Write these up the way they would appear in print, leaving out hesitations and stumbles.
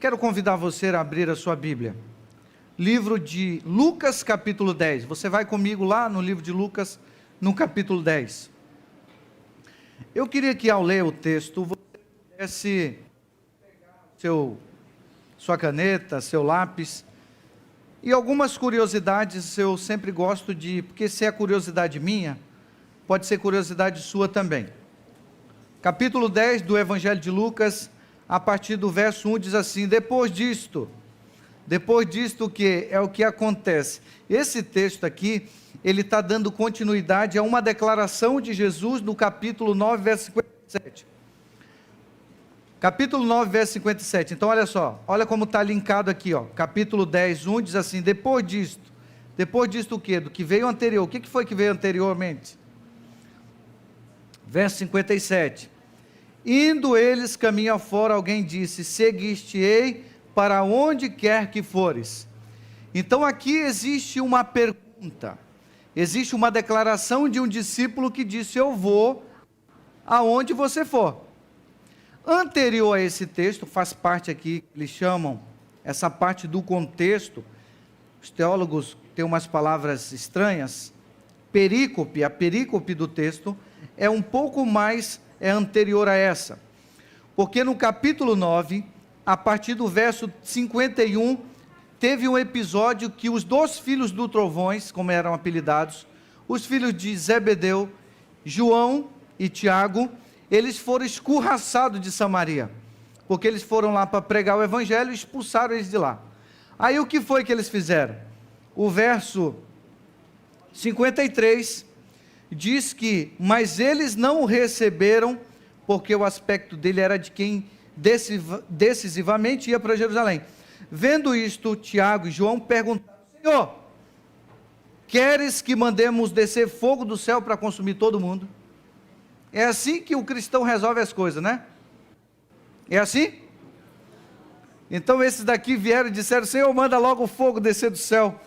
quero convidar você a abrir a sua Bíblia. Livro de Lucas, capítulo 10. Você vai comigo lá no livro de Lucas, no capítulo 10. Eu queria que ao ler o texto, você pudesse pegar sua caneta, seu lápis, e algumas curiosidades eu sempre gosto de, porque se é curiosidade minha, pode ser curiosidade sua também. Capítulo 10 do Evangelho de Lucas, a partir do verso 1 diz assim: depois disto o que? É o que acontece. Esse texto aqui, ele está dando continuidade a uma declaração de Jesus no capítulo 9, verso 57. Capítulo 9, verso 57. Então, olha só, olha como está linkado aqui, ó. Capítulo 10, 1 diz assim: depois disto o quê? Do que veio anterior. O que foi que veio anteriormente? Verso 57. Indo eles caminho afora, alguém disse: seguiste-ei para onde quer que fores. Então aqui existe uma pergunta, existe uma declaração de um discípulo que disse: eu vou aonde você for. Anterior a esse texto, faz parte aqui, eles chamam essa parte do contexto, os teólogos têm umas palavras estranhas, perícope, a perícope do texto é um pouco mais, é anterior a essa, porque no capítulo 9, a partir do verso 51, teve um episódio que os dois filhos do trovões, como eram apelidados, os filhos de Zebedeu, João e Tiago, eles foram escorraçados de Samaria, porque eles foram lá para pregar o evangelho e expulsaram eles de lá. Aí o que foi que eles fizeram? O verso 53 diz que, mas eles não o receberam, porque o aspecto dele era de quem decisivamente ia para Jerusalém. Vendo isto, Tiago e João perguntaram: Senhor, queres que mandemos descer fogo do céu para consumir todo mundo? É assim que o cristão resolve as coisas, né? É assim? Então esses daqui vieram e disseram: Senhor, manda logo o fogo descer do céu.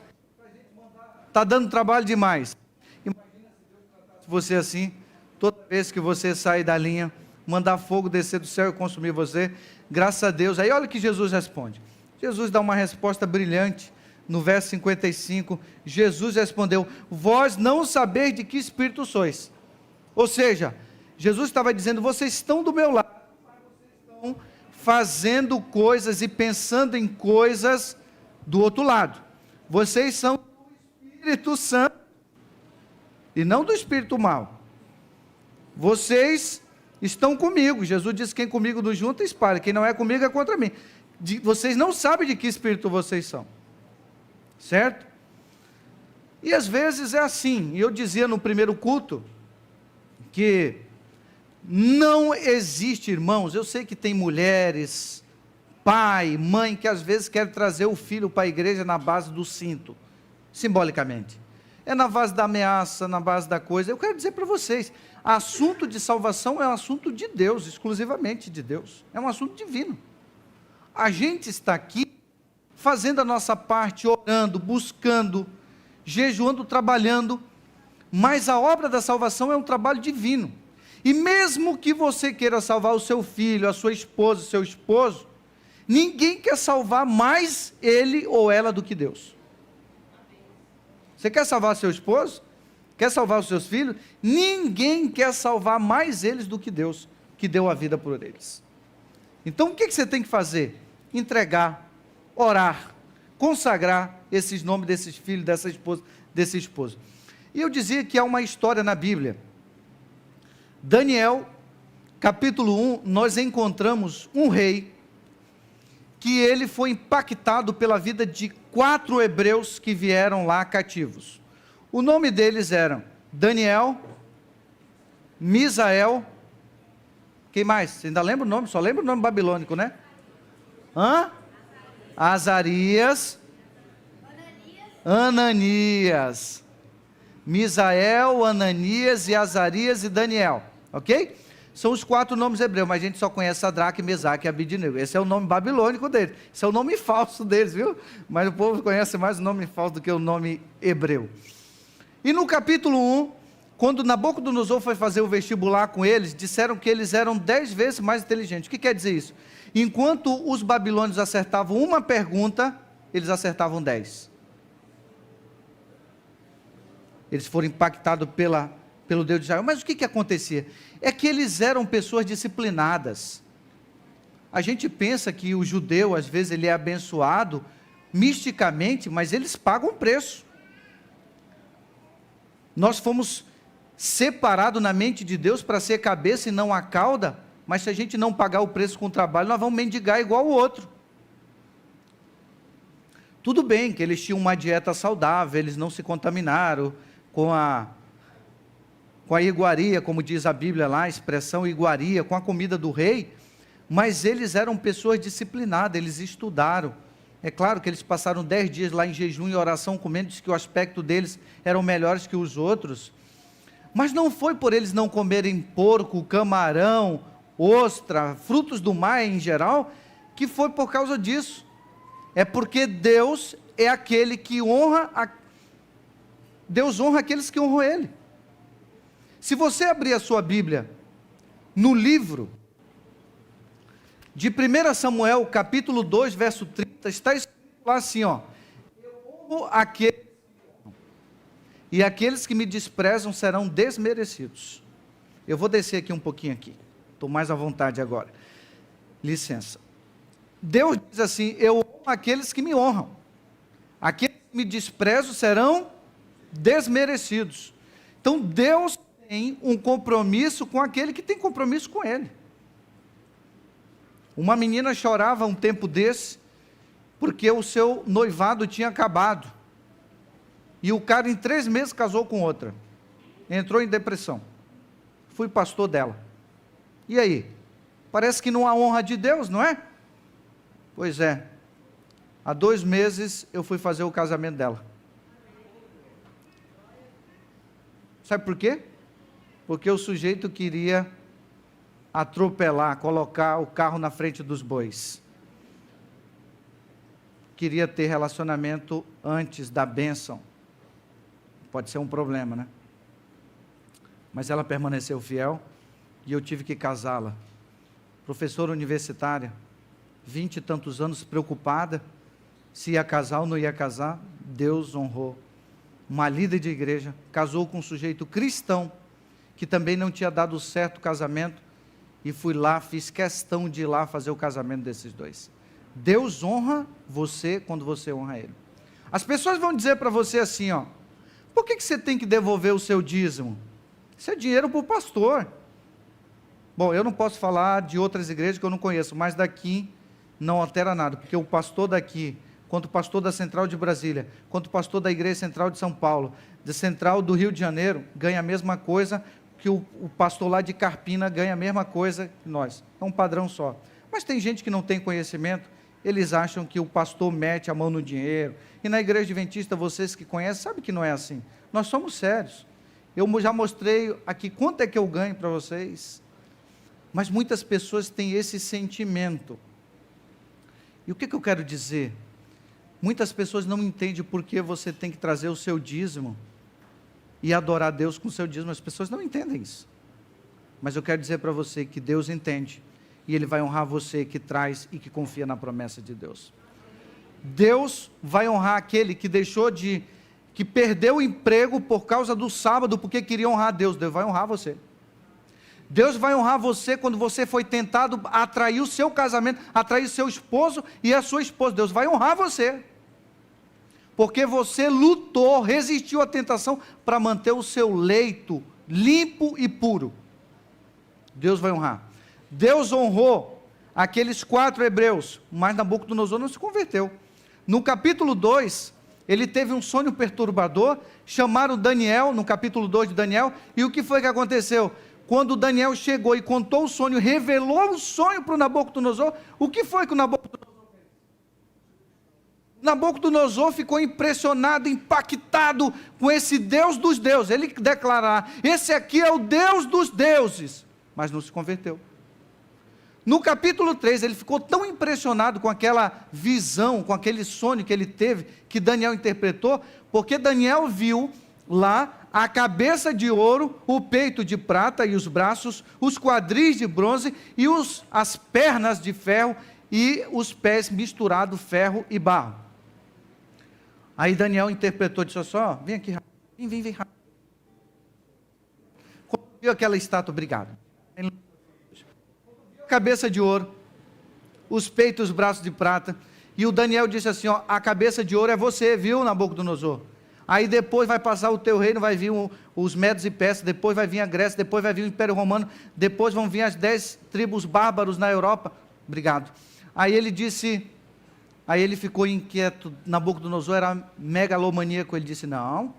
Está dando trabalho demais. Imagina se Deus tratasse você assim, toda vez que você sair da linha, mandar fogo descer do céu e consumir você. Graças a Deus. Aí olha o que Jesus responde. Jesus dá uma resposta brilhante. No verso 55, Jesus respondeu: vós não sabeis de que espírito sois. Ou seja, Jesus estava dizendo: vocês estão do meu lado, mas vocês estão fazendo coisas e pensando em coisas do outro lado. Vocês são do Espírito Santo e não do Espírito mau. Vocês estão comigo. Jesus disse: quem comigo não junta, espalha. Quem não é comigo é contra mim. Vocês não sabem de que espírito vocês são. Certo? E às vezes é assim. Eu dizia no primeiro culto que não existe, irmãos, eu sei que tem mulheres, pai, mãe, que às vezes querem trazer o filho para a igreja na base do cinto, simbolicamente. É na base da ameaça, na base da coisa. Eu quero dizer para vocês, assunto de salvação é um assunto de Deus, exclusivamente de Deus. É um assunto divino. A gente está aqui fazendo a nossa parte, orando, buscando, jejuando, trabalhando, mas a obra da salvação é um trabalho divino. E mesmo que você queira salvar o seu filho, a sua esposa, o seu esposo, ninguém quer salvar mais ele ou ela do que Deus. Você quer salvar seu esposo? Quer salvar os seus filhos? Ninguém quer salvar mais eles do que Deus, que deu a vida por eles. Então o que você tem que fazer? Entregar, orar, consagrar esses nomes desses filhos, dessa esposa, desse esposo. E eu dizia que há uma história na Bíblia. Daniel, capítulo 1, nós encontramos um rei, que ele foi impactado pela vida de 4 hebreus que vieram lá cativos. O nome deles eram Daniel, Misael, quem mais? Você ainda lembra o nome? Só lembra o nome babilônico, né? Azarias, Ananias. Misael, Ananias e Azarias e Daniel, ok? São os 4 nomes hebreus, mas a gente só conhece Sadraque, Mesaque e Abidnego. Esse é o nome babilônico deles, esse é o nome falso deles, viu? Mas o povo conhece mais o nome falso do que o nome hebreu. E no capítulo 1, Quando Nabucodonosor foi fazer o vestibular com eles, disseram que eles eram 10 vezes mais inteligentes. O que quer dizer isso? Enquanto os babilônios acertavam uma pergunta, eles acertavam 10. Eles foram impactados pelo Deus de Israel. Mas o que acontecia? É que eles eram pessoas disciplinadas. A gente pensa que o judeu, às vezes, ele é abençoado misticamente, mas eles pagam preço. Nós fomos separados na mente de Deus para ser cabeça e não a cauda, mas se a gente não pagar o preço com o trabalho, nós vamos mendigar igual o outro. Tudo bem que eles tinham uma dieta saudável, eles não se contaminaram com a iguaria, como diz a Bíblia lá, a expressão iguaria, com a comida do rei, mas eles eram pessoas disciplinadas, eles estudaram. É claro que eles passaram 10 dias lá em jejum e oração, comendo, diz que o aspecto deles eram melhores que os outros, mas não foi por eles não comerem porco, camarão, ostra, frutos do mar em geral, que foi por causa disso. É porque Deus é aquele que Deus honra aqueles que honram Ele. Se você abrir a sua Bíblia, no livro de 1 Samuel, capítulo 2, verso 30, está escrito lá assim, ó: eu honro aqueles e aqueles que me desprezam serão desmerecidos. Eu vou descer aqui um pouquinho aqui, estou mais à vontade agora, licença. Deus diz assim: eu honro aqueles que me honram, aqueles que me desprezam serão desmerecidos. Então Deus tem um compromisso com aquele que tem compromisso com Ele. Uma menina chorava um tempo desse, porque o seu noivado tinha acabado, e o cara em 3 meses casou com outra, entrou em depressão. Fui pastor dela. E aí? Parece que não há honra de Deus, não é? Pois é, há 2 meses eu fui fazer o casamento dela. Sabe por quê? Porque o sujeito queria atropelar, colocar o carro na frente dos bois. Queria ter relacionamento antes da bênção. Pode ser um problema, né? Mas ela permaneceu fiel e eu tive que casá-la. Professora universitária, 20 e tantos anos, preocupada se ia casar ou não ia casar. Deus honrou. Uma líder de igreja casou com um sujeito cristão que também não tinha dado certo o casamento, e fui lá, fiz questão de ir lá fazer o casamento desses dois. Deus honra você quando você honra Ele. As pessoas vão dizer para você assim, ó: por que você tem que devolver o seu dízimo? Isso é dinheiro para o pastor. Bom, eu não posso falar de outras igrejas que eu não conheço, mas daqui não altera nada, porque o pastor daqui, quanto o pastor da Central de Brasília, quanto o pastor da Igreja Central de São Paulo, da Central do Rio de Janeiro, ganha a mesma coisa que o pastor lá de Carpina ganha a mesma coisa que nós. É um padrão só. Mas tem gente que não tem conhecimento, eles acham que o pastor mete a mão no dinheiro. E na Igreja Adventista, vocês que conhecem, sabem que não é assim. Nós somos sérios. Eu já mostrei aqui quanto é que eu ganho para vocês. Mas muitas pessoas têm esse sentimento. E o que eu quero dizer? Muitas pessoas não entendem por que você tem que trazer o seu dízimo e adorar Deus com o seu dízimo. As pessoas não entendem isso. Mas eu quero dizer para você que Deus entende, e Ele vai honrar você que traz e que confia na promessa de Deus. Deus vai honrar aquele que que perdeu o emprego por causa do sábado, porque queria honrar Deus. Deus vai honrar você. Deus vai honrar você quando você foi tentado a atrair o seu casamento, atrair o seu esposo e a sua esposa. Deus vai honrar você, porque você lutou, resistiu à tentação para manter o seu leito limpo e puro. Deus vai honrar. Deus honrou aqueles 4 hebreus, mas Nabucodonosor não se converteu. No capítulo 2, ele teve um sonho perturbador, chamaram Daniel, no capítulo 2 de Daniel, e o que foi que aconteceu? Quando Daniel chegou e contou o sonho, revelou o sonho para o Nabucodonosor, o que foi que o Nabucodonosor fez? Nabucodonosor ficou impressionado, impactado com esse Deus dos deuses. Ele declarou: esse aqui é o Deus dos deuses, mas não se converteu. No capítulo 3, ele ficou tão impressionado com aquela visão, com aquele sonho que ele teve, que Daniel interpretou, porque Daniel viu lá a cabeça de ouro, o peito de prata e os braços, os quadris de bronze e as pernas de ferro e os pés misturado ferro e barro. Aí Daniel interpretou, disse só, vem aqui, vem rápido. Quando viu aquela estátua, obrigado. Cabeça de ouro, os peitos, os braços de prata, e o Daniel disse assim, ó, a cabeça de ouro é você, viu, Nabucodonosor? Aí depois vai passar o teu reino, vai vir os medos e persas, depois vai vir a Grécia, depois vai vir o Império Romano, depois vão vir as 10 tribos bárbaros na Europa. Obrigado. Aí ele disse, aí ele ficou inquieto, Nabucodonosor era megalomaníaco, ele disse, não,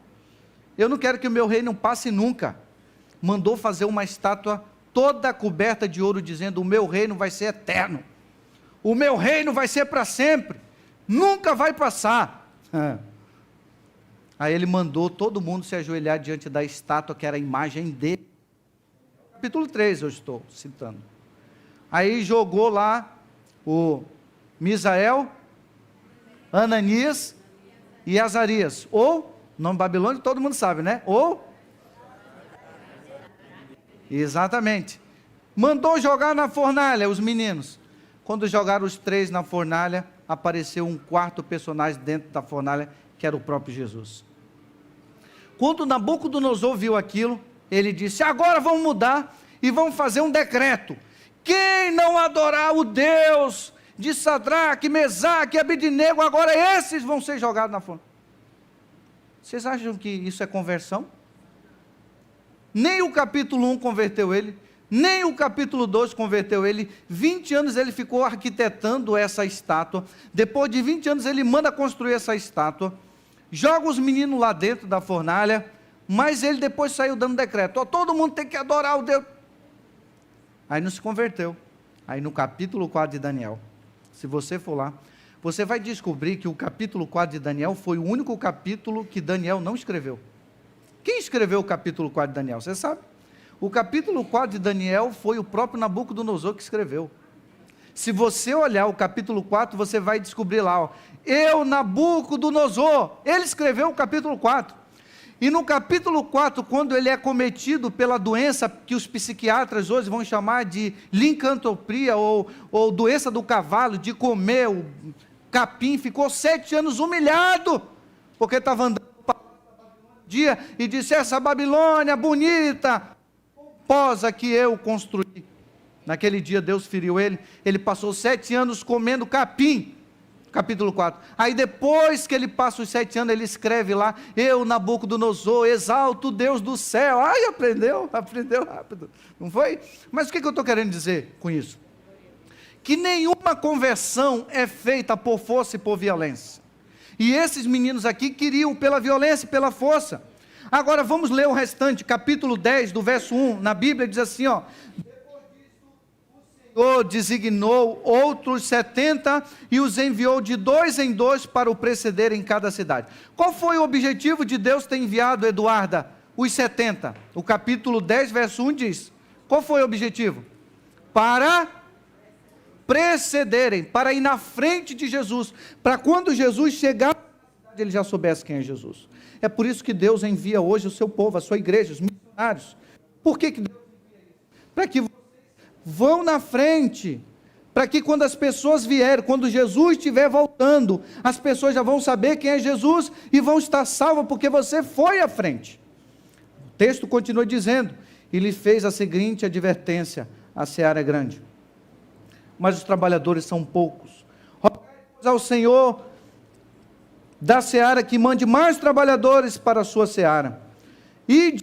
eu não quero que o meu reino passe nunca. Mandou fazer uma estátua toda coberta de ouro, dizendo, o meu reino vai ser eterno. O meu reino vai ser para sempre, nunca vai passar. Aí ele mandou todo mundo se ajoelhar diante da estátua, que era a imagem dele. Capítulo 3 eu estou citando. Aí jogou lá o Misael, Ananias e Azarias. Ou, nome babilônico todo mundo sabe, né? Ou, exatamente. Mandou jogar na fornalha os meninos. Quando jogaram os 3 na fornalha, apareceu um quarto personagem dentro da fornalha, que era o próprio Jesus. Quando Nabucodonosor viu aquilo, ele disse, agora vamos mudar e vamos fazer um decreto. Quem não adorar o Deus de Sadraque, Mesaque e Abednego, agora esses vão ser jogados na fornalha. Vocês acham que isso é conversão? Nem o capítulo 1 converteu ele, nem o capítulo 2 converteu ele. 20 anos ele ficou arquitetando essa estátua. Depois de 20 anos ele manda construir essa estátua. Joga os meninos lá dentro da fornalha, mas ele depois saiu dando decreto, todo mundo tem que adorar o Deus. Aí não se converteu. Aí no capítulo 4 de Daniel, se você for lá, você vai descobrir que o capítulo 4 de Daniel foi o único capítulo que Daniel não escreveu. Quem escreveu o capítulo 4 de Daniel? Você sabe? O capítulo 4 de Daniel foi o próprio Nabucodonosor que escreveu. Se você olhar o capítulo 4, você vai descobrir lá, ó, eu, Nabucodonosor, ele escreveu o capítulo 4. E no capítulo 4, quando ele é cometido pela doença que os psiquiatras hoje vão chamar de licantropia, ou doença do cavalo, de comer o capim, ficou 7 anos humilhado, porque estava andando dia e disse, essa Babilônia bonita, pomposa que eu construí. Naquele dia Deus feriu ele passou 7 anos comendo capim, capítulo 4, aí depois que ele passa os 7 anos, ele escreve lá, eu Nabucodonosor, exalto o Deus do céu, aprendeu rápido, não foi? Mas o que eu estou querendo dizer com isso? Que nenhuma conversão é feita por força e por violência, e esses meninos aqui queriam pela violência e pela força. Agora vamos ler o restante, capítulo 10, do verso 1, na Bíblia diz assim, ó, o Senhor designou outros 70 e os enviou de 2 em 2 para o preceder em cada cidade. Qual foi o objetivo de Deus ter enviado, Eduarda, os 70? O capítulo 10, verso 1 diz, qual foi o objetivo? Para precederem, para ir na frente de Jesus, para quando Jesus chegar, ele já soubesse quem é Jesus. É por isso que Deus envia hoje o seu povo, a sua igreja, os missionários. Por que Deus envia isso? Para que vocês vão na frente, para que quando as pessoas vierem, quando Jesus estiver voltando, as pessoas já vão saber quem é Jesus e vão estar salvas, porque você foi à frente. O texto continua dizendo, e lhe fez a seguinte advertência, a seara é grande, mas os trabalhadores são poucos. Rogai ao Senhor da seara que mande mais trabalhadores para a sua seara. E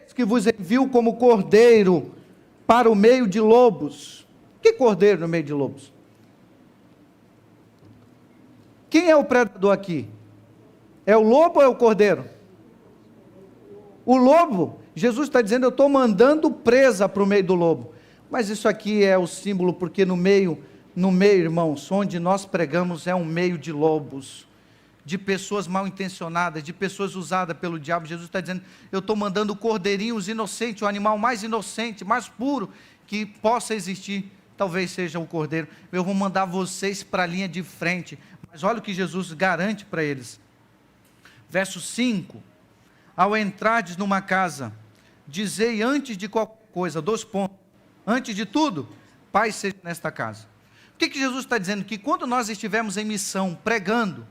eis que vos envio como cordeiro para o meio de lobos. Que cordeiro no meio de lobos? Quem é o predador aqui? É o lobo ou é o cordeiro? O lobo, Jesus está dizendo, eu estou mandando presa para o meio do lobo. Mas isso aqui é o símbolo, porque no meio, irmãos, onde nós pregamos é um meio de lobos, de pessoas mal intencionadas, de pessoas usadas pelo diabo. Jesus está dizendo, eu estou mandando cordeirinhos inocentes, o animal mais inocente, mais puro que possa existir, talvez seja o cordeiro. Eu vou mandar vocês para a linha de frente. Mas olha o que Jesus garante para eles. Verso 5, ao entrardes numa casa, dizei antes de qualquer coisa, 2 pontos, antes de tudo, paz seja nesta casa. O que Jesus está dizendo? Que quando nós estivermos em missão, pregando,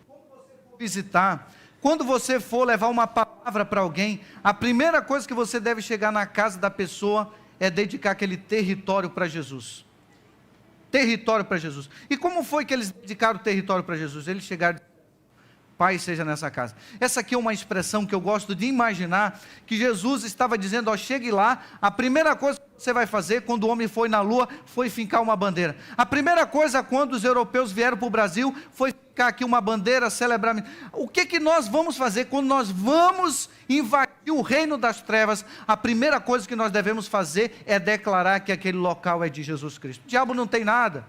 quando você for visitar, quando você for levar uma palavra para alguém, a primeira coisa que você deve chegar na casa da pessoa é dedicar aquele território para Jesus. Território para Jesus. E como foi que eles dedicaram o território para Jesus? Eles chegaram, paz seja nessa casa. Essa aqui é uma expressão que eu gosto de imaginar, que Jesus estava dizendo, ó, chegue lá, a primeira coisa que você vai fazer, quando o homem foi na lua, foi fincar uma bandeira. A primeira coisa, quando os europeus vieram para o Brasil, foi ficar aqui uma bandeira, celebrar. O que nós vamos fazer quando nós vamos invadir o reino das trevas? A primeira coisa que nós devemos fazer é declarar que aquele local é de Jesus Cristo. O diabo não tem nada.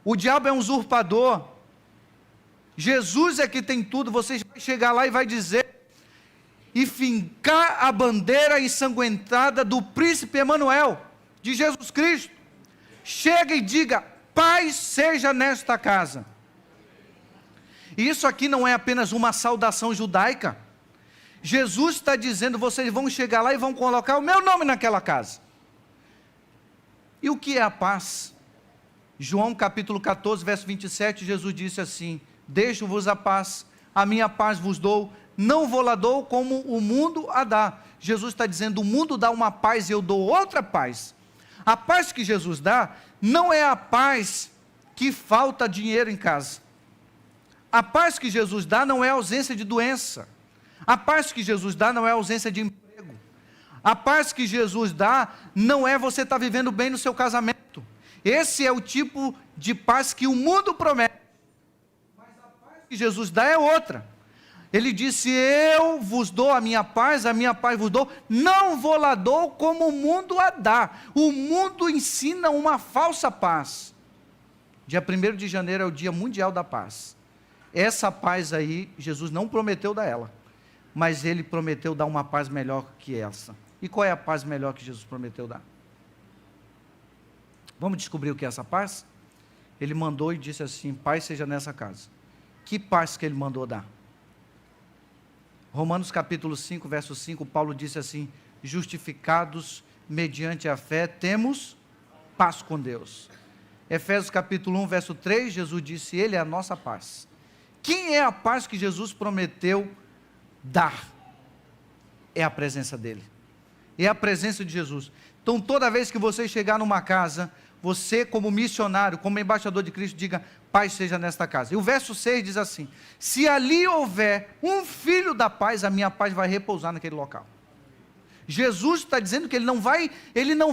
O diabo é um usurpador. Jesus é que tem tudo. Você vai chegar lá e vai dizer, e fincar a bandeira ensanguentada do príncipe Emanuel, de Jesus Cristo. Chega e diga, paz seja nesta casa. E isso aqui não é apenas uma saudação judaica. Jesus está dizendo, vocês vão chegar lá e vão colocar o meu nome naquela casa. E o que é a paz? João capítulo 14, verso 27, Jesus disse assim, deixo-vos a paz, a minha paz vos dou, não vou lá dou como o mundo a dá. Jesus está dizendo, o mundo dá uma paz e eu dou outra paz. A paz que Jesus dá, não é a paz que falta dinheiro em casa. A paz que Jesus dá não é ausência de doença. A paz que Jesus dá não é ausência de emprego. A paz que Jesus dá não é você estar vivendo bem no seu casamento. Esse é o tipo de paz que o mundo promete. Mas a paz que Jesus dá é outra. Ele disse, eu vos dou a minha paz vos dou, não vou lá dou como o mundo a dá. O mundo ensina uma falsa paz. Dia 1º de janeiro é o dia mundial da paz. Essa paz aí, Jesus não prometeu dar ela, mas ele prometeu dar uma paz melhor que essa. E qual é a paz melhor que Jesus prometeu dar? Vamos descobrir o que é essa paz? Ele mandou e disse assim, paz seja nessa casa. Que paz que ele mandou dar? Romanos capítulo 5, verso 5, Paulo disse assim, justificados mediante a fé, temos paz com Deus. Efésios capítulo 1, verso 3, Jesus disse, ele é a nossa paz. Quem é a paz que Jesus prometeu dar? É a presença dele. É a presença de Jesus. Então, toda vez que você chegar numa casa, você como missionário, como embaixador de Cristo, diga, paz seja nesta casa. E o verso 6 diz assim, se ali houver um filho da paz, a minha paz vai repousar naquele local. Jesus está dizendo que ele não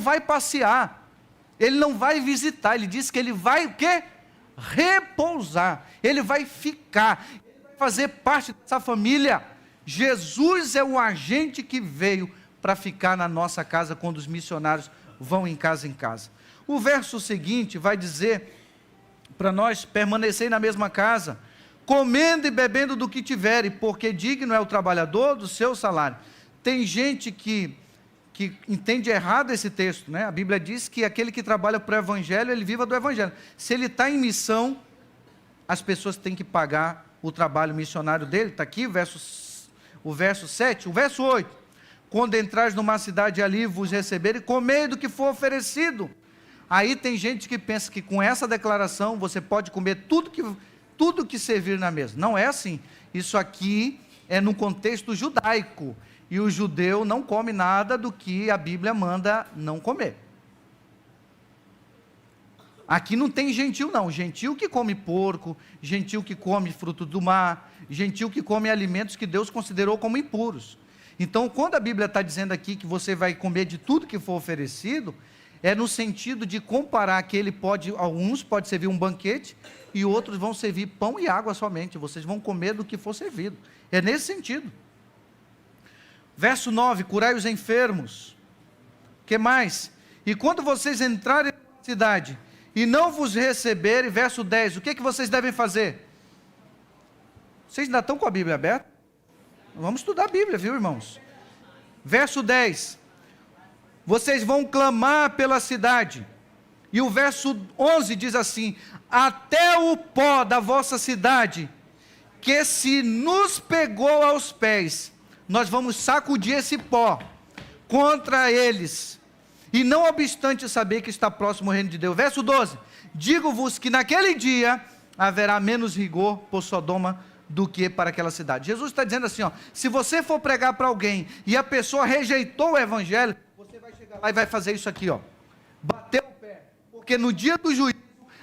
vai passear, ele não vai visitar, ele disse que ele vai o quê? Repousar, ele vai ficar, ele vai fazer parte dessa família. Jesus é o agente que veio para ficar na nossa casa quando os missionários vão em casa. O verso seguinte vai dizer para nós permanecer na mesma casa, comendo e bebendo do que tiverem, porque digno é o trabalhador do seu salário. Tem gente que entende errado esse texto, né? A Bíblia diz que aquele que trabalha para o Evangelho, ele viva do Evangelho. Se ele está em missão, as pessoas têm que pagar o trabalho missionário dele. Está aqui o verso 7, o verso 8. Quando entrares numa cidade ali, vos receberem, comei do que for oferecido. Aí tem gente que pensa que com essa declaração, você pode comer tudo que servir na mesa. Não é assim. Isso aqui é no contexto judaico. E o judeu não come nada do que a Bíblia manda não comer. Aqui não tem gentil não, gentil que come porco, gentil que come fruto do mar, gentil que come alimentos que Deus considerou como impuros. Então, quando a Bíblia está dizendo aqui que você vai comer de tudo que for oferecido, é no sentido de comparar que alguns pode servir um banquete, e outros vão servir pão e água somente, vocês vão comer do que for servido, é nesse sentido. Verso 9, curai os enfermos. Que mais? E quando vocês entrarem na cidade e não vos receberem, verso 10, o que vocês devem fazer? Vocês ainda estão com a Bíblia aberta? Vamos estudar a Bíblia, viu, irmãos? Verso 10, vocês vão clamar pela cidade. E o verso 11 diz assim, até o pó da vossa cidade, que se nos pegou aos pés, nós vamos sacudir esse pó contra eles, e não obstante saber que está próximo o reino de Deus. Verso 12, digo-vos que naquele dia haverá menos rigor por Sodoma do que para aquela cidade. Jesus está dizendo assim, se você for pregar para alguém, e a pessoa rejeitou o evangelho, você vai chegar lá e vai fazer isso aqui, bater o pé, porque no dia do juízo,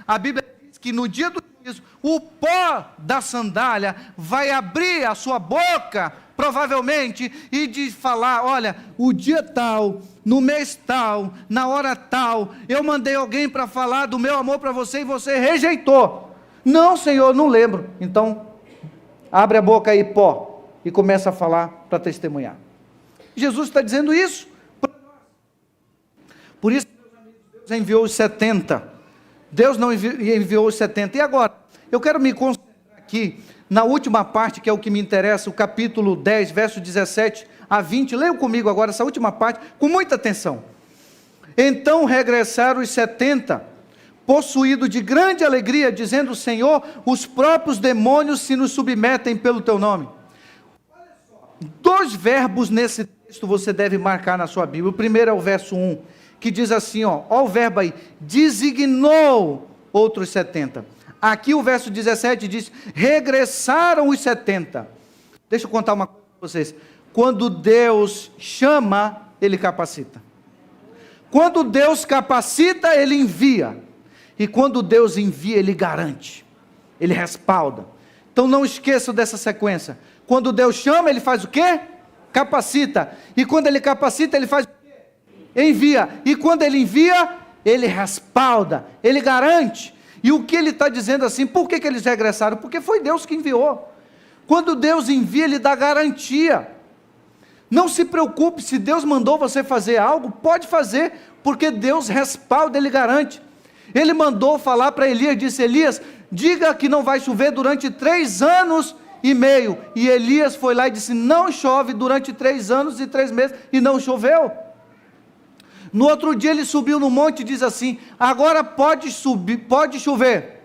a Bíblia diz que no dia do juízo, o pó da sandália vai abrir a sua boca, provavelmente, e de falar, olha, o dia tal, no mês tal, na hora tal, eu mandei alguém para falar do meu amor para você, e você rejeitou. Não, Senhor, não lembro. Então, abre a boca aí, pó, e começa a falar para testemunhar. Jesus está dizendo isso para nós. Por isso, meus amigos, Deus enviou os 70. Deus não enviou os 70. E agora, eu quero me concentrar aqui na última parte, que é o que me interessa, o capítulo 10, verso 17 a 20. Leiam comigo agora essa última parte, com muita atenção. Então regressaram os 70, possuídos de grande alegria, dizendo, Senhor, os próprios demônios se nos submetem pelo teu nome. Olha só, 2 verbos nesse texto você deve marcar na sua Bíblia. O primeiro é o verso 1, que diz assim, olha o verbo aí, designou outros 70. Aqui o verso 17 diz, regressaram os 70. Deixa eu contar uma coisa para vocês. Quando Deus chama, Ele capacita. Quando Deus capacita, Ele envia. E quando Deus envia, Ele garante. Ele respalda. Então não esqueçam dessa sequência. Quando Deus chama, Ele faz o quê? Capacita. E quando Ele capacita, Ele faz o quê? Envia. E quando Ele envia, Ele respalda. Ele garante. E o que Ele está dizendo assim, por que eles regressaram? Porque foi Deus que enviou. Quando Deus envia, Ele dá garantia. Não se preocupe, se Deus mandou você fazer algo, pode fazer, porque Deus respalda, Ele garante. Ele mandou falar para Elias, disse, Elias, diga que não vai chover durante 3 anos e meio. E Elias foi lá e disse, não chove durante 3 anos e 3 meses, e não choveu. No outro dia ele subiu no monte e diz assim, agora pode subir, pode chover.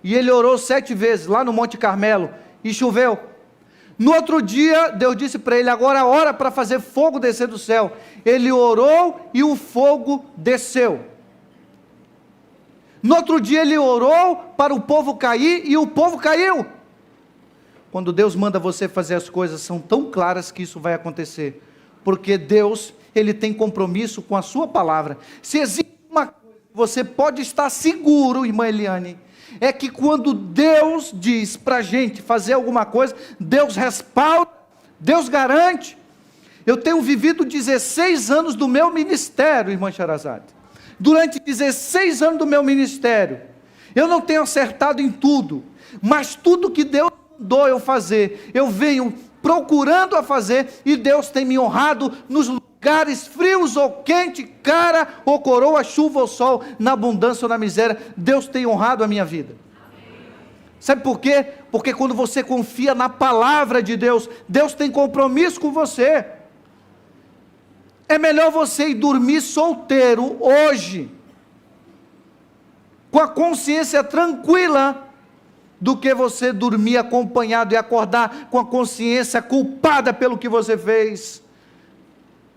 E ele orou 7 vezes, lá no Monte Carmelo, e choveu. No outro dia, Deus disse para ele, agora ora para fazer fogo descer do céu. Ele orou e o fogo desceu. No outro dia ele orou para o povo cair e o povo caiu. Quando Deus manda você fazer as coisas, são tão claras que isso vai acontecer. Porque Deus, Ele tem compromisso com a sua palavra. Se existe uma coisa que você pode estar seguro, irmã Eliane, é que quando Deus diz para a gente fazer alguma coisa, Deus respalda, Deus garante. Eu tenho vivido 16 anos do meu ministério, irmã Charazade. Durante 16 anos do meu ministério, eu não tenho acertado em tudo, mas tudo que Deus mandou eu fazer, eu venho procurando a fazer, e Deus tem me honrado nos lugares frios ou quente, cara ou coroa, chuva ou sol, na abundância ou na miséria, Deus tem honrado a minha vida. Sabe por quê? Porque quando você confia na palavra de Deus, Deus tem compromisso com você. É melhor você ir dormir solteiro hoje, com a consciência tranquila, do que você dormir acompanhado e acordar com a consciência culpada pelo que você fez.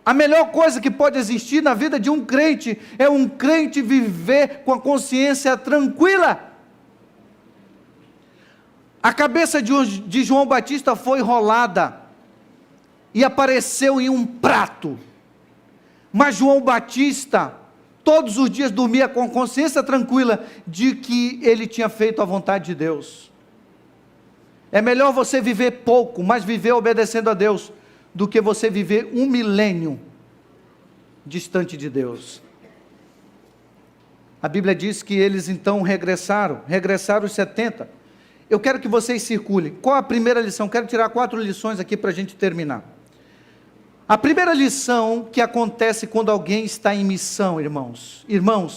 A melhor coisa que pode existir na vida de um crente, é um crente viver com a consciência tranquila. A cabeça de João Batista foi rolada, e apareceu em um prato, mas João Batista, todos os dias dormia com consciência tranquila, de que ele tinha feito a vontade de Deus. É melhor você viver pouco, mas viver obedecendo a Deus, do que você viver 1 milênio, distante de Deus. A Bíblia diz que eles então regressaram os 70, eu quero que vocês circulem, qual a primeira lição? Quero tirar 4 lições aqui para a gente terminar. A primeira lição que acontece quando alguém está em missão, irmãos,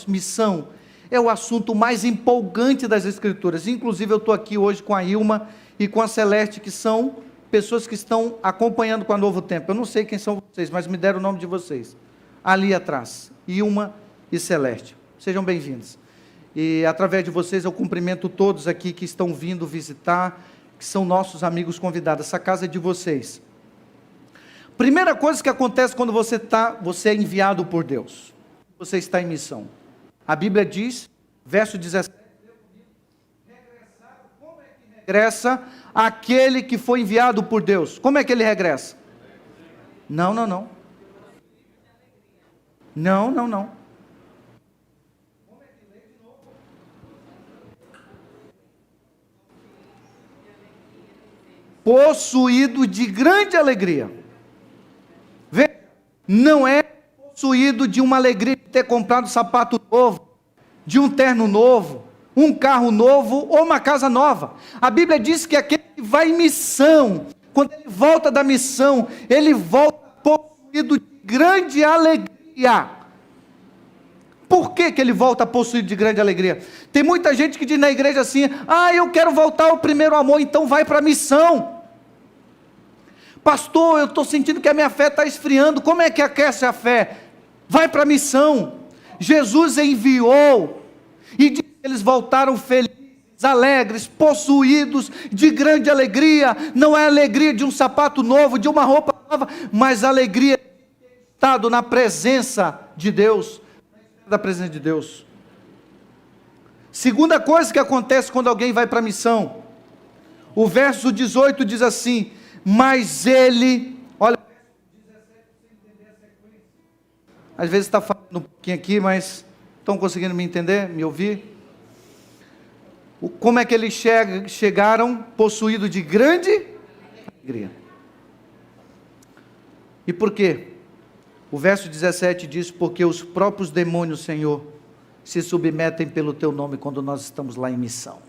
missão é o assunto mais empolgante das Escrituras. Inclusive eu estou aqui hoje com a Ilma e com a Celeste, que são pessoas que estão acompanhando com a Novo Tempo. Eu não sei quem são vocês, mas me deram o nome de vocês, ali atrás, Ilma e Celeste, sejam bem-vindos. E através de vocês eu cumprimento todos aqui que estão vindo visitar, que são nossos amigos convidados. Essa casa é de vocês. Primeira coisa que acontece quando você é enviado por Deus. Você está em missão. A Bíblia diz, verso 17, como é que regressa aquele que foi enviado por Deus? Como é que ele regressa? Não. Não. Possuído de grande alegria. Veja, não é possuído de uma alegria de ter comprado um sapato novo, de um terno novo, um carro novo ou uma casa nova. A Bíblia diz que aquele que vai em missão, quando ele volta da missão, ele volta possuído de grande alegria. Por que ele volta possuído de grande alegria? Tem muita gente que diz na igreja assim, eu quero voltar ao primeiro amor, então vai para a missão. Pastor, eu estou sentindo que a minha fé está esfriando, como é que aquece a fé? Vai para a missão. Jesus enviou, e diz que eles voltaram felizes, alegres, possuídos de grande alegria. Não é a alegria de um sapato novo, de uma roupa nova, mas a alegria de ter estado na presença de Deus, da presença de Deus. Segunda coisa que acontece quando alguém vai para a missão, o verso 18 diz assim, mas ele, olha, às vezes está falando um pouquinho aqui, mas estão conseguindo me entender, me ouvir? Como é que eles chegaram possuídos de grande alegria? E por quê? O verso 17 diz, porque os próprios demônios, Senhor, se submetem pelo teu nome quando nós estamos lá em missão.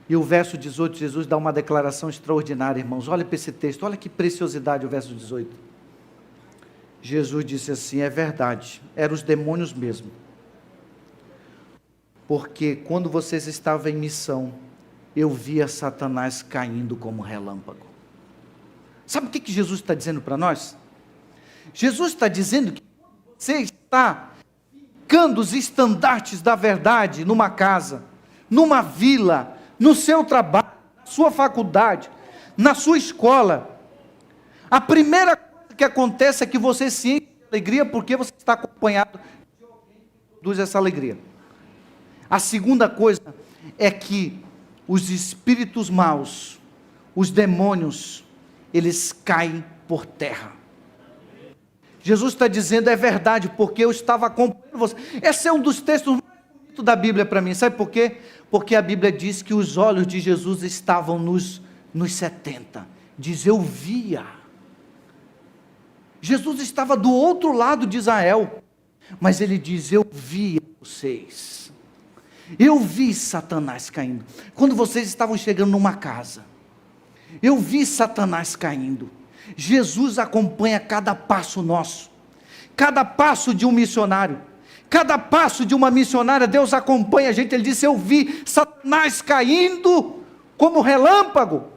E o verso 18, Jesus dá uma declaração extraordinária, irmãos. Olha para esse texto, olha que preciosidade o verso 18. Jesus disse assim, é verdade, eram os demônios mesmo. Porque quando vocês estavam em missão, eu via Satanás caindo como relâmpago. Sabe o que Jesus está dizendo para nós? Jesus está dizendo que você está ficando os estandartes da verdade numa casa, numa vila, no seu trabalho, na sua faculdade, na sua escola. A primeira coisa que acontece é que você se enche de alegria porque você está acompanhado de alguém que produz essa alegria. A segunda coisa é que os espíritos maus, os demônios, eles caem por terra. Jesus está dizendo, é verdade, porque eu estava acompanhando você. Esse é um dos textos mais bonitos da Bíblia para mim, sabe por quê? Porque a Bíblia diz que os olhos de Jesus estavam nos 70, diz, eu via. Jesus estava do outro lado de Israel, mas ele diz, eu via vocês. Eu vi Satanás caindo. Quando vocês estavam chegando numa casa, eu vi Satanás caindo. Jesus acompanha cada passo nosso, cada passo de um missionário, cada passo de uma missionária, Deus acompanha a gente. Ele disse, eu vi Satanás caindo como relâmpago.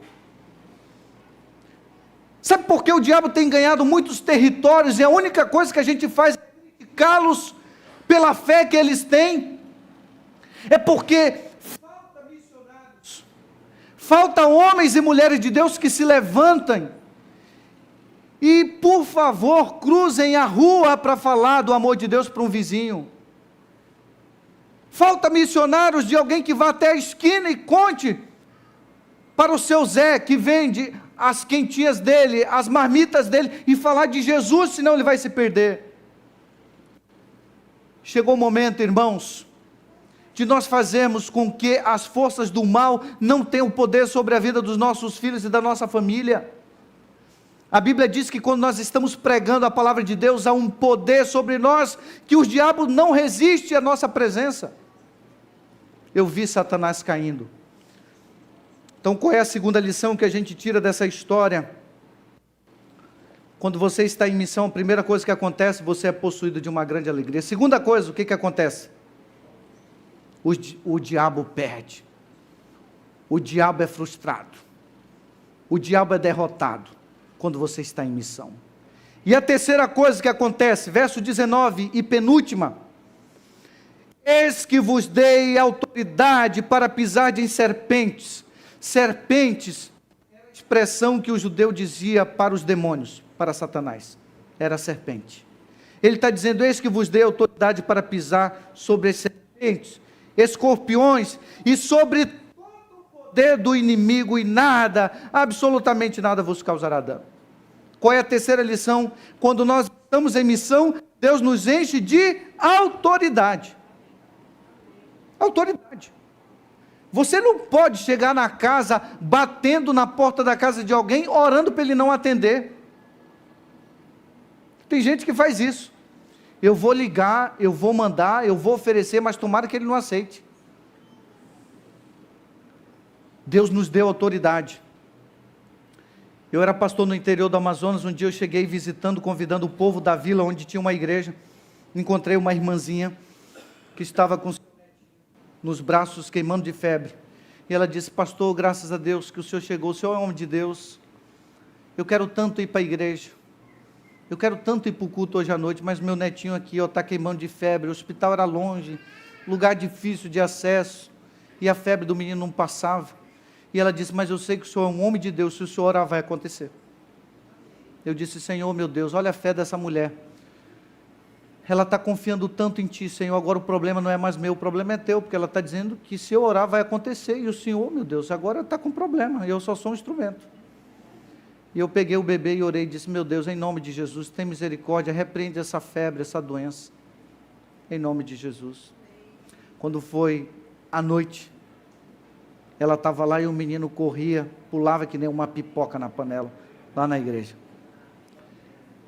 Sabe por que o diabo tem ganhado muitos territórios, e a única coisa que a gente faz é criticá-los pela fé que eles têm? É porque falta missionários, falta homens e mulheres de Deus que se levantem, e por favor, cruzem a rua para falar do amor de Deus para um vizinho. Falta missionários de alguém que vá até a esquina e conte para o seu Zé, que vende as quentinhas dele, as marmitas dele, e falar de Jesus, senão ele vai se perder. Chegou o momento, irmãos, de nós fazermos com que as forças do mal não tenham poder sobre a vida dos nossos filhos e da nossa família. A Bíblia diz que quando nós estamos pregando a palavra de Deus, há um poder sobre nós, que o diabo não resiste à nossa presença. Eu vi Satanás caindo. Então qual é a segunda lição que a gente tira dessa história? Quando você está em missão, a primeira coisa que acontece, você é possuído de uma grande alegria. Segunda coisa, o que acontece? O diabo perde. O diabo é frustrado. O diabo é derrotado quando você está em missão. E a terceira coisa que acontece, verso 19 e penúltima, eis que vos dei autoridade para pisar em serpentes. Serpentes era expressão que o judeu dizia para os demônios, para Satanás, era serpente. Ele está dizendo: eis que vos dei autoridade para pisar sobre as serpentes, escorpiões e sobre todo o poder do inimigo, e nada, absolutamente nada vos causará dano. Qual é a terceira lição? Quando nós estamos em missão, Deus nos enche de autoridade. Autoridade. Você não pode chegar na casa, batendo na porta da casa de alguém, orando para ele não atender. Tem gente que faz isso. Eu vou ligar, eu vou mandar, eu vou oferecer, mas tomara que ele não aceite. Deus nos deu autoridade. Eu era pastor no interior do Amazonas. Um dia eu cheguei visitando, convidando o povo da vila onde tinha uma igreja. Encontrei uma irmãzinha que estava com nos braços queimando de febre, e ela disse: pastor, graças a Deus que o senhor chegou, o senhor é homem de Deus, eu quero tanto ir para a igreja, eu quero tanto ir para o culto hoje à noite, mas meu netinho aqui está queimando de febre, o hospital era longe, lugar difícil de acesso, e a febre do menino não passava. E ela disse: mas eu sei que o senhor é um homem de Deus, se o senhor orar vai acontecer. Eu disse: Senhor meu Deus, olha a fé dessa mulher, ela está confiando tanto em Ti, Senhor. Agora o problema não é mais meu, o problema é Teu, porque ela está dizendo que se eu orar vai acontecer, e o Senhor, meu Deus, agora está com problema, eu só sou um instrumento. E eu peguei o bebê e orei e disse: meu Deus, em nome de Jesus, tem misericórdia, repreende essa febre, essa doença, em nome de Jesus. Quando foi à noite, ela estava lá e o menino corria, pulava que nem uma pipoca na panela, lá na igreja.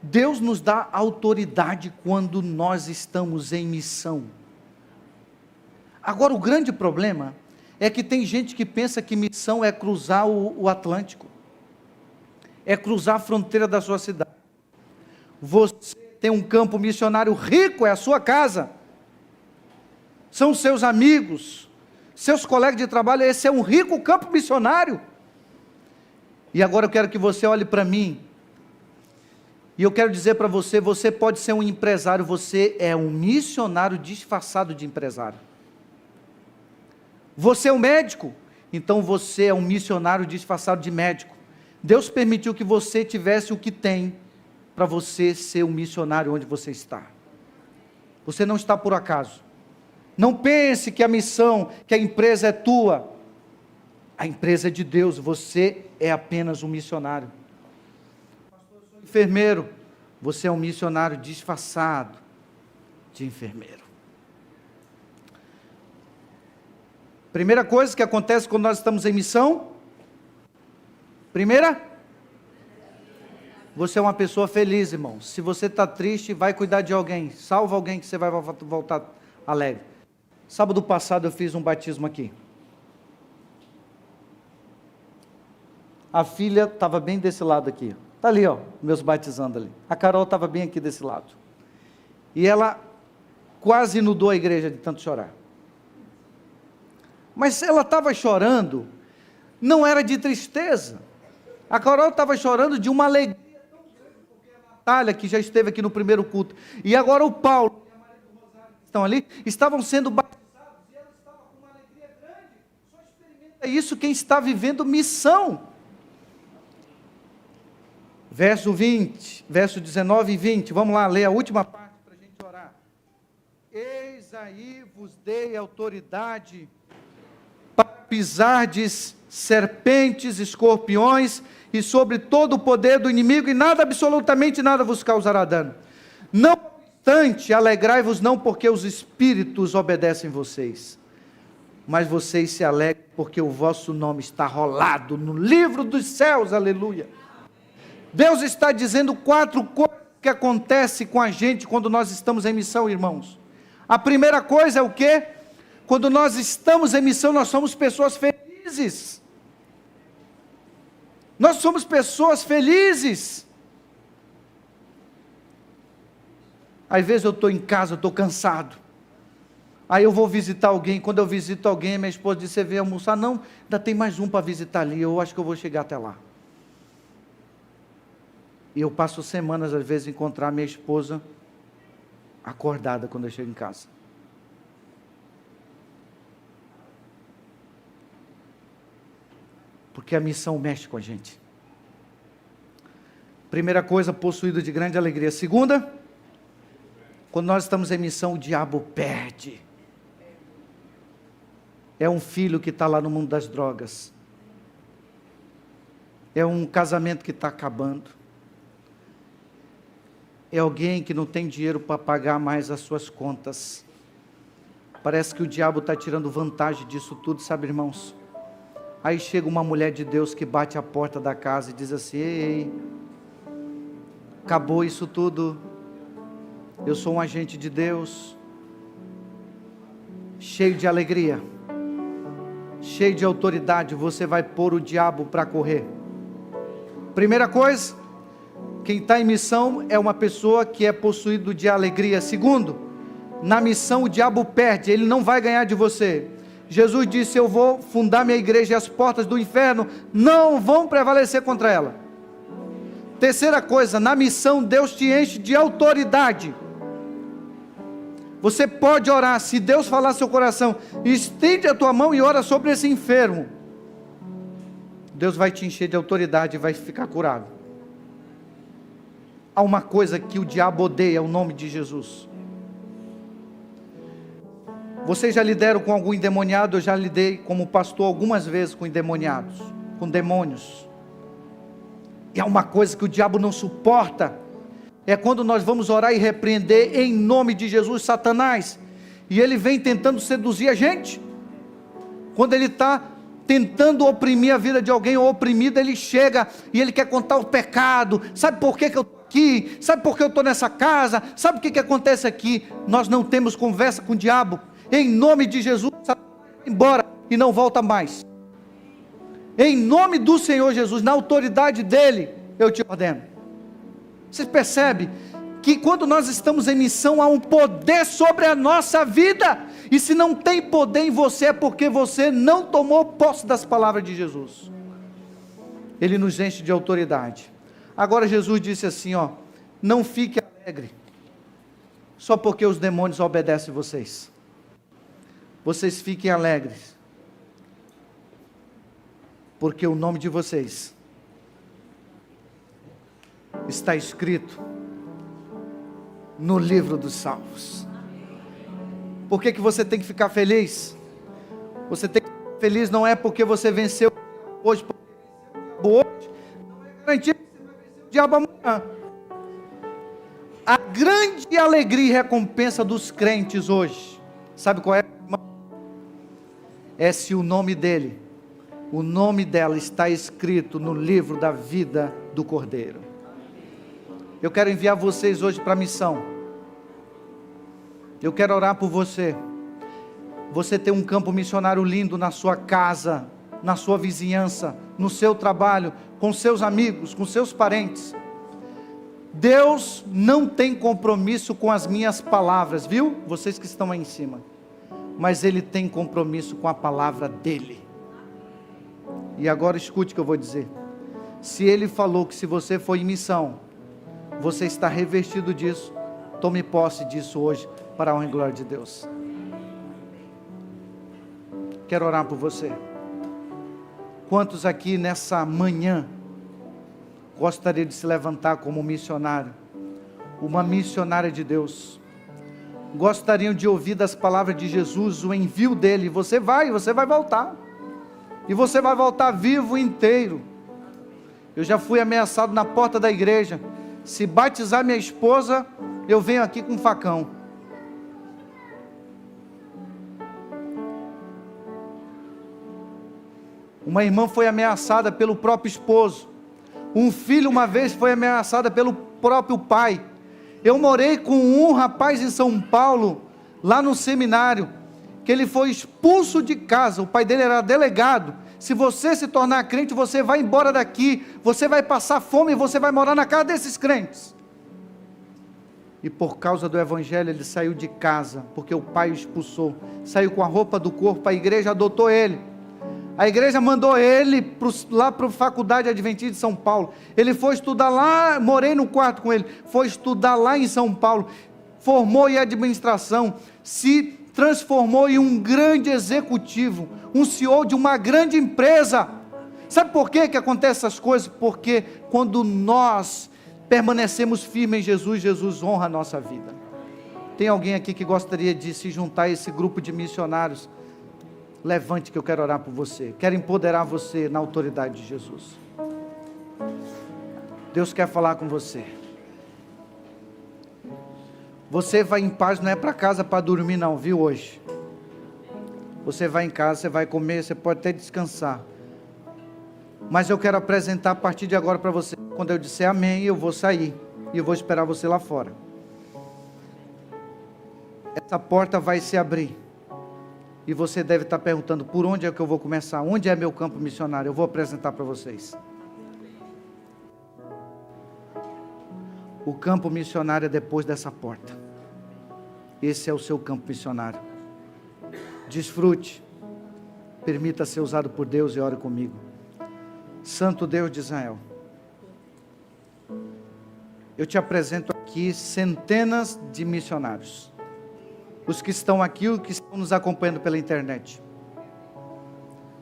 Deus nos dá autoridade quando nós estamos em missão. Agora, o grande problema é que tem gente que pensa que missão é cruzar o Atlântico, é cruzar a fronteira da sua cidade. Você tem um campo missionário rico, é a sua casa, são seus amigos, seus colegas de trabalho, esse é um rico campo missionário. E agora eu quero que você olhe para mim, e eu quero dizer para você: você pode ser um empresário, você é um missionário disfarçado de empresário. Você é um médico, então você é um missionário disfarçado de médico. Deus permitiu que você tivesse o que tem, para você ser um missionário onde você está. Você não está por acaso. Não pense que a missão, que a empresa é tua. A empresa é de Deus, você é apenas um missionário. Enfermeiro, você é um missionário disfarçado de enfermeiro. Primeira coisa que acontece quando nós estamos em missão, primeira, você é uma pessoa feliz, irmão. Se você está triste, vai cuidar de alguém, salva alguém que você vai voltar alegre. Sábado passado eu fiz um batismo aqui. A filha estava bem desse lado aqui. Está ali, ó, meus batizando ali. A Carol estava bem aqui desse lado. E ela quase inundou a igreja de tanto chorar. Mas ela estava chorando, não era de tristeza. A Carol estava chorando de uma alegria tão grande, porque a Natália, que já esteve aqui no primeiro culto, e agora o Paulo e a Maria do Rosário, que estão ali, estavam sendo batizados, e ela estava com uma alegria grande. Só experimenta isso quem está vivendo missão. Verso 19 e 20, vamos lá ler a última parte para a gente orar. Eis aí vos dei autoridade para pisardes serpentes, escorpiões, e sobre todo o poder do inimigo, e nada, absolutamente nada vos causará dano. Não obstante, alegrai-vos não porque os espíritos obedecem vocês, mas vocês se alegram porque o vosso nome está rolado no livro dos céus, aleluia. Deus está dizendo 4 coisas que acontecem com a gente quando nós estamos em missão, irmãos. A primeira coisa é o quê? Quando nós estamos em missão, nós somos pessoas felizes. Nós somos pessoas felizes. Às vezes eu estou em casa, eu estou cansado. Aí eu vou visitar alguém. Quando eu visito alguém, minha esposa diz: você veio almoçar? Não, ainda tem mais um para visitar ali, eu acho que eu vou chegar até lá. E eu passo semanas, às vezes, encontrar minha esposa acordada quando eu chego em casa. Porque a missão mexe com a gente. Primeira coisa, possuído de grande alegria. Segunda, quando nós estamos em missão, o diabo perde. É um filho que está lá no mundo das drogas. É um casamento que está acabando. É alguém que não tem dinheiro para pagar mais as suas contas. Parece que o diabo está tirando vantagem disso tudo, sabe, irmãos? Aí chega uma mulher de Deus que bate a porta da casa e diz assim: ei, acabou isso tudo. Eu sou um agente de Deus, cheio de alegria, cheio de autoridade. Você vai pôr o diabo para correr. Primeira coisa, quem está em missão é uma pessoa que é possuído de alegria. Segundo, na missão o diabo perde, ele não vai ganhar de você. Jesus disse: eu vou fundar minha igreja e as portas do inferno não vão prevalecer contra ela. Terceira coisa, na missão Deus te enche de autoridade. Você pode orar, se Deus falar no seu coração, estende a tua mão e ora sobre esse enfermo, Deus vai te encher de autoridade e vai ficar curado. Há uma coisa que o diabo odeia, o nome de Jesus. Vocês já lidaram com algum endemoniado? Eu já lidei como pastor algumas vezes com endemoniados, com demônios. E há uma coisa que o diabo não suporta, é quando nós vamos orar e repreender em nome de Jesus Satanás, e ele vem tentando seduzir a gente. Quando ele está tentando oprimir a vida de alguém ou oprimido, ele chega e ele quer contar o pecado. Sabe por que eu estou aqui? Sabe por que eu estou nessa casa? Sabe o que acontece aqui? Nós não temos conversa com o diabo. Em nome de Jesus, Satanás vai embora e não volta mais. Em nome do Senhor Jesus, na autoridade dele, eu te ordeno. Você percebe que quando nós estamos em missão, há um poder sobre a nossa vida, e se não tem poder em você, é porque você não tomou posse das palavras de Jesus. Ele nos enche de autoridade. Agora Jesus disse assim, não fique alegre, só porque os demônios obedecem vocês. Vocês fiquem alegres, porque o nome de vocês está escrito no livro dos salvos. Por que você tem que ficar feliz? Você tem que ficar feliz não é porque você venceu hoje, não é garantia que você vai vencer o diabo amanhã. A grande alegria e recompensa dos crentes hoje, sabe qual é? É se o nome dele, o nome dela está escrito no livro da vida do Cordeiro. Eu quero enviar vocês hoje para a missão. Eu quero orar por você. Você tem um campo missionário lindo na sua casa, na sua vizinhança, no seu trabalho, com seus amigos, com seus parentes. Deus não tem compromisso com as minhas palavras, viu? Vocês que estão aí em cima. Mas Ele tem compromisso com a palavra dEle. E agora escute o que eu vou dizer. Se Ele falou que se você for em missão, você está revestido disso, tome posse disso hoje, para a honra e glória de Deus. Quero orar por você. Quantos aqui nessa manhã gostaria de se levantar como missionário, uma missionária de Deus? Gostariam de ouvir das palavras de Jesus, o envio dele? Você vai voltar, e você vai voltar vivo inteiro. Eu já fui ameaçado na porta da igreja: se batizar minha esposa, eu venho aqui com um facão. Uma irmã foi ameaçada pelo próprio esposo. Um filho uma vez foi ameaçado pelo próprio pai. Eu morei com um rapaz em São Paulo, lá no seminário, que ele foi expulso de casa. O pai dele era delegado. Se você se tornar crente, você vai embora daqui, você vai passar fome e você vai morar na casa desses crentes. E por causa do evangelho ele saiu de casa, porque o pai o expulsou. Saiu com a roupa do corpo, a igreja adotou ele. A igreja mandou ele lá para a faculdade adventista de São Paulo. Ele foi estudar lá, morei no quarto com ele, foi estudar lá em São Paulo, formou em administração, se transformou em um grande executivo, um CEO de uma grande empresa. Sabe por que acontecem essas coisas? Porque quando nós permanecemos firmes em Jesus, Jesus honra a nossa vida. Tem alguém aqui que gostaria de se juntar a esse grupo de missionários? Levante que eu quero orar por você. Quero empoderar você na autoridade de Jesus. Deus quer falar com você. Você vai em paz, não é para casa para dormir não, viu, hoje. Você vai em casa, você vai comer, você pode até descansar. Mas eu quero apresentar a partir de agora para você. Quando eu disser amém, eu vou sair. E eu vou esperar você lá fora. Essa porta vai se abrir. E você deve estar perguntando, por onde é que eu vou começar? Onde é meu campo missionário? Eu vou apresentar para vocês. O campo missionário é depois dessa porta. Esse é o seu campo missionário. Desfrute. Permita ser usado por Deus e ore comigo. Santo Deus de Israel, eu te apresento aqui centenas de missionários. Os que estão aqui, os que estão nos acompanhando pela internet.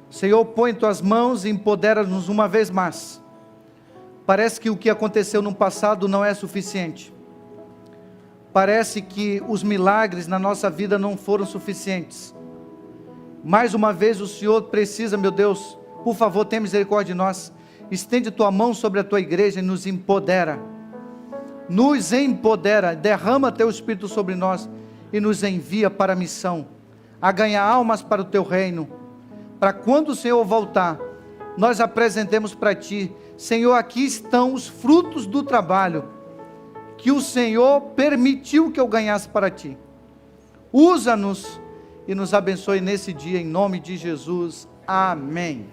Senhor, põe em tuas mãos e empodera-nos uma vez mais. Parece que o que aconteceu no passado não é suficiente. Parece que os milagres na nossa vida não foram suficientes. Mais uma vez o Senhor precisa, meu Deus, por favor, tenha misericórdia de nós. Estende tua mão sobre a tua igreja e nos empodera. Nos empodera, derrama teu Espírito sobre nós e nos envia para a missão, a ganhar almas para o teu reino, para quando o Senhor voltar, nós apresentemos para ti, Senhor, aqui estão os frutos do trabalho, que o Senhor permitiu que eu ganhasse para ti. Usa-nos e nos abençoe nesse dia, em nome de Jesus, amém.